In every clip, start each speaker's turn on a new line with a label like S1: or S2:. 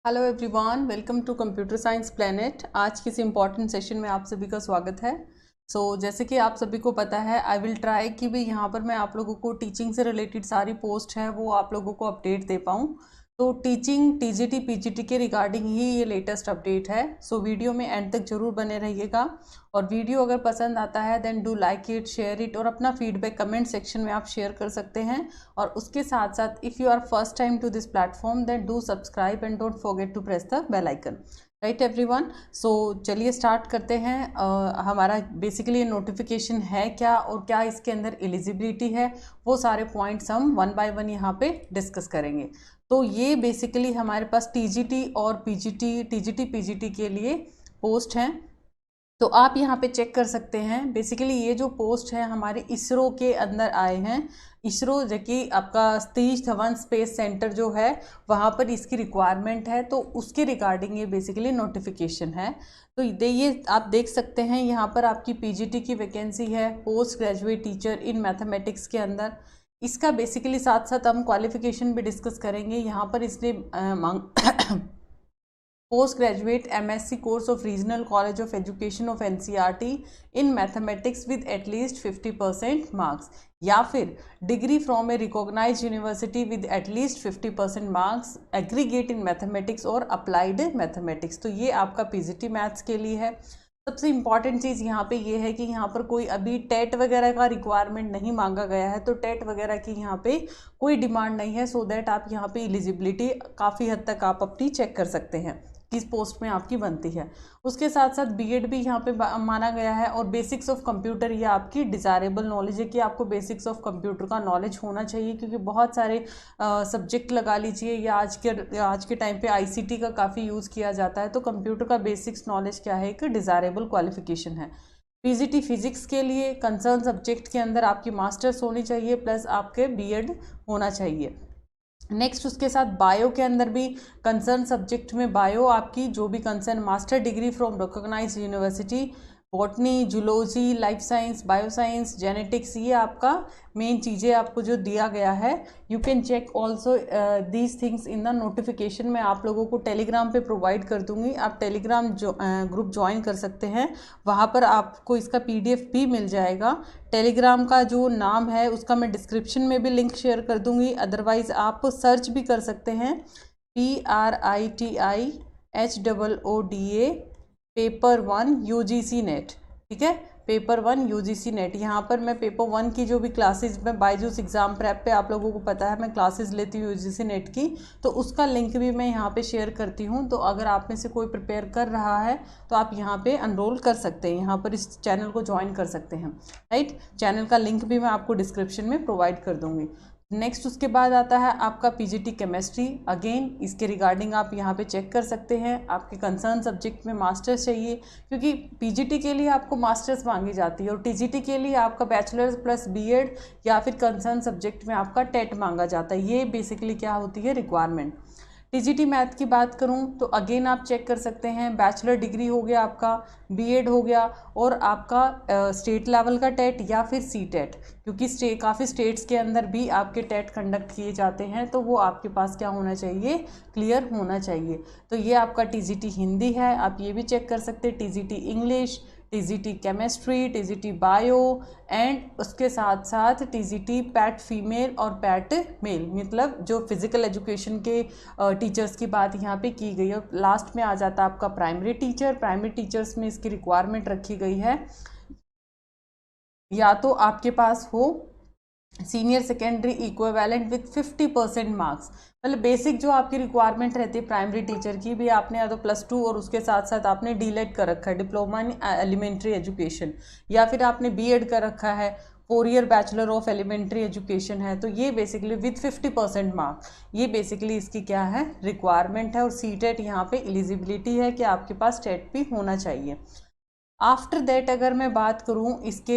S1: Hello everyone, welcome to computer science planet. आज के इस इम्पॉर्टेंट सेशन में आप सभी का स्वागत है। जैसे कि आप सभी को पता है, आई विल ट्राई कि भी यहाँ पर मैं आप लोगों को टीचिंग से रिलेटेड सारी पोस्ट है वो आप लोगों को अपडेट दे पाऊँ। तो टीचिंग टीजीटी पीजीटी के रिगार्डिंग ही ये लेटेस्ट अपडेट है। वीडियो में एंड तक जरूर बने रहिएगा। और वीडियो अगर पसंद आता है then do like it, share it, और अपना फीडबैक कमेंट सेक्शन में आप शेयर कर सकते हैं। और उसके साथ साथ if you are first time to this platform then do subscribe and don't forget to press the bell icon. Right everyone, चलिए स्टार्ट करते हैं। हमारा बेसिकली नोटिफिकेशन है क्या और क्या इसके अंदर एलिजिबिलिटी है, वो सारे पॉइंट्स हम वन बाय वन यहाँ पे डिस्कस करेंगे। तो ये बेसिकली हमारे पास टीजीटी और टीजीटी पीजीटी के लिए पोस्ट हैं। तो आप यहाँ पे चेक कर सकते हैं। बेसिकली ये जो पोस्ट है हमारे इसरो के अंदर आए हैं। इसरो जो कि आपका सतीश धवन स्पेस सेंटर जो है वहाँ पर इसकी रिक्वायरमेंट है, तो उसके रिगार्डिंग ये बेसिकली नोटिफिकेशन है। तो ये आप देख सकते हैं, यहाँ पर आपकी पीजीटी की वैकेंसी है, post graduate teacher in mathematics के अंदर। इसका बेसिकली साथ साथ हम क्वालिफिकेशन भी डिस्कस करेंगे। यहाँ पर इसने मांग post graduate MSc course of regional college of education of NCERT in mathematics with at least 50% marks, या फिर degree from a recognised university with at least 50% marks aggregate in mathematics और अप्लाइड मैथमेटिक्स। तो ये आपका पीजीटी मैथ्स के लिए है। सबसे इम्पॉर्टेंट चीज़ यहाँ पे ये है कि यहाँ पर कोई अभी टेट वगैरह का रिक्वायरमेंट नहीं मांगा गया है, तो टेट वगैरह की यहाँ पे कोई डिमांड नहीं है। सो दैट आप यहाँ पे एलिजिबिलिटी काफ़ी हद तक आप अपनी चेक कर सकते हैं किस पोस्ट में आपकी बनती है। उसके साथ साथ बीएड भी यहाँ पे माना गया है। और बेसिक्स ऑफ कंप्यूटर, ये आपकी डिज़ायरेबल नॉलेज है कि आपको बेसिक्स ऑफ कंप्यूटर का नॉलेज होना चाहिए, क्योंकि बहुत सारे सब्जेक्ट लगा लीजिए या आज के टाइम पे आईसीटी का काफ़ी यूज़ किया जाता है। तो कंप्यूटर का बेसिक्स नॉलेज क्या है, एक डिज़ायरेबल क्वालिफिकेशन है। पीजीटी फिजिक्स के लिए कंसर्न सब्जेक्ट के अंदर आपकी मास्टर्स होनी चाहिए प्लस आपके बीएड होना चाहिए। नेक्स्ट उसके साथ बायो के अंदर भी कंसर्न सब्जेक्ट में बायो आपकी जो भी concern master degree from recognised university, botany, zoology, life science, bio science, genetics, ये आपका मेन चीज़ें आपको जो दिया गया है। You can check also these things in the notification. मैं आप लोगों को टेलीग्राम पे प्रोवाइड कर दूंगी, आप टेलीग्राम ग्रुप ज्वाइन कर सकते हैं। वहाँ पर आपको इसका पीडीएफ भी मिल जाएगा। टेलीग्राम का जो नाम है उसका मैं डिस्क्रिप्शन में भी लिंक शेयर कर दूंगी, अदरवाइज़ आप सर्च भी कर सकते हैं PRITIHOODA पेपर 1 यूजीसी नेट। ठीक है, पेपर 1 यूजीसी नेट। यहाँ पर मैं पेपर 1 की जो भी क्लासेस में बायजूस एग्ज़ाम प्रेप पे आप लोगों को पता है मैं क्लासेस लेती हूँ यूजीसी नेट की, तो उसका लिंक भी मैं यहाँ पे शेयर करती हूँ। तो अगर आप में से कोई प्रिपेयर कर रहा है तो आप यहाँ पे एनरोल कर सकते हैं, यहाँ पर इस चैनल को ज्वाइन कर सकते हैं। राइट, चैनल का लिंक भी मैं आपको डिस्क्रिप्शन में प्रोवाइड कर दूँगी। नेक्स्ट उसके बाद आता है आपका पीजीटी केमिस्ट्री। अगेन इसके रिगार्डिंग आप यहाँ पे चेक कर सकते हैं। आपके कंसर्न सब्जेक्ट में मास्टर्स चाहिए, क्योंकि पीजीटी के लिए आपको मास्टर्स मांगी जाती है और टीजीटी के लिए आपका बैचलर्स प्लस बीएड या फिर कंसर्न सब्जेक्ट में आपका टेट मांगा जाता है। ये बेसिकली क्या होती है रिक्वायरमेंट। टीजीटी मैथ की बात करूं तो अगेन आप चेक कर सकते हैं, बैचलर डिग्री हो गया आपका, बीएड हो गया, और आपका स्टेट लेवल का टेट या फिर सी टेट, क्योंकि काफ़ी स्टेट्स के अंदर भी आपके टेट कंडक्ट किए जाते हैं, तो वो आपके पास क्या होना चाहिए, क्लियर होना चाहिए। तो ये आपका टीजीटी हिंदी है, आप ये भी चेक कर सकते हैं, TGT English, TGT chemistry, TGT bio, and उसके साथ साथ टीजीटी पैट फीमेल और पैट मेल, मतलब जो फिजिकल एजुकेशन के टीचर्स की बात यहाँ पे की गई है। लास्ट में आ जाता है आपका प्राइमरी टीचर। प्राइमरी टीचर्स में इसकी रिक्वायरमेंट रखी गई है या तो आपके पास हो senior secondary equivalent with 50% marks, मतलब बेसिक जो आपकी रिक्वायरमेंट रहती है प्राइमरी टीचर की भी, आपने या तो +2 और उसके साथ साथ आपने डीलेट कर रखा है, डिप्लोमा इन एलिमेंट्री एजुकेशन, या फिर आपने बीएड कर रखा है, 4 year bachelor of elementary education है। तो ये बेसिकली विथ 50% मार्क्स, ये बेसिकली इसकी क्या है रिक्वायरमेंट है। और सी टेट यहाँ पे एलिजिबिलिटी है कि आपके पास टेट भी होना चाहिए। आफ्टर दैट अगर मैं बात करूं इसके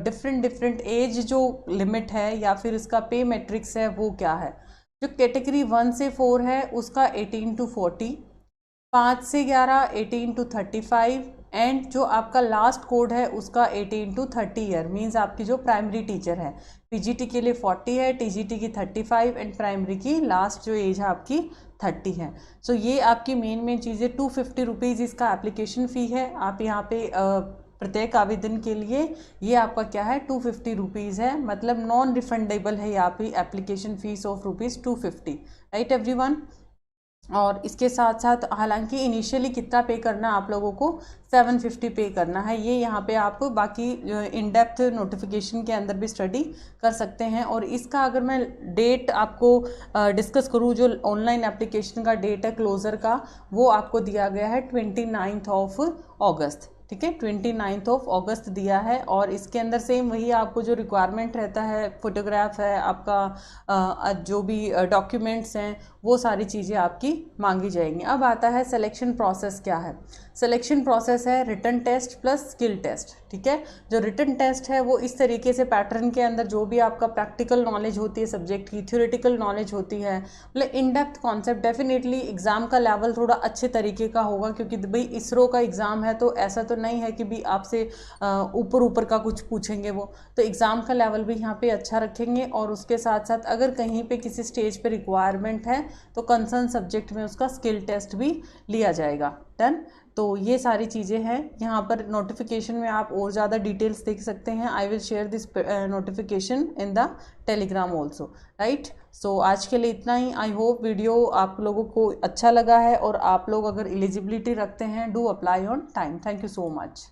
S1: डिफरेंट एज जो लिमिट है या फिर इसका पे मैट्रिक्स है वो क्या है। जो कैटेगरी 1 से 4 है उसका 18 to 40, 5 से 11 18 to 35, एंड जो आपका लास्ट कोड है उसका 18 to 30 ईयर, मीन्स आपकी जो प्राइमरी टीचर है, पीजीटी के लिए 40 है, टीजीटी की 35 एंड प्राइमरी की लास्ट जो एज है आपकी 30 है। सो ये आपकी मेन चीज़ें। 250 रुपीज़ इसका एप्लीकेशन फ़ी है। आप यहाँ पे प्रत्येक आवेदन के लिए ये आपका क्या है 250 रुपीज़ है, मतलब नॉन रिफंडेबल है यहाँ पे application fees of ₹250, right everyone. और इसके साथ साथ हालांकि इनिशियली कितना पे करना है आप लोगों को 750 पे करना है, ये यहाँ पे आप बाकी इन डेप्थ नोटिफिकेशन के अंदर भी स्टडी कर सकते हैं। और इसका अगर मैं डेट आपको डिस्कस करूँ, जो ऑनलाइन एप्लीकेशन का डेट है क्लोज़र का, वो आपको दिया गया है 29 अगस्त, ठीक है, 29 अगस्त दिया है। और इसके अंदर सेम वही आपको जो रिक्वायरमेंट रहता है, फोटोग्राफ है आपका, जो भी डॉक्यूमेंट्स हैं वो सारी चीज़ें आपकी मांगी जाएंगी। अब आता है सिलेक्शन प्रोसेस क्या है। सिलेक्शन प्रोसेस है written test plus skill test, ठीक है। जो रिटन टेस्ट है वो इस तरीके से पैटर्न के अंदर जो भी आपका प्रैक्टिकल नॉलेज होती है सब्जेक्ट की, थ्योरेटिकल नॉलेज होती है, मतलब in depth concept, definitely exam का लेवल थोड़ा अच्छे तरीके का होगा, क्योंकि भाई इसरो का एग्ज़ाम है तो ऐसा तो नहीं है कि भी आपसे ऊपर का कुछ पूछेंगे वो, तो एग्ज़ाम का लेवल भी यहाँ पे अच्छा रखेंगे। और उसके साथ साथ अगर कहीं पे किसी स्टेज पे रिक्वायरमेंट है तो कंसर्न सब्जेक्ट में उसका स्किल टेस्ट भी लिया जाएगा। डन। तो ये सारी चीज़ें हैं। यहाँ पर नोटिफिकेशन में आप और ज़्यादा डिटेल्स देख सकते हैं। I will share this notification in the Telegram also, right. So आज के लिए इतना ही। आई होप वीडियो आप लोगों को अच्छा लगा है, और आप लोग अगर एलिजिबिलिटी रखते हैं do apply on time. Thank you so much.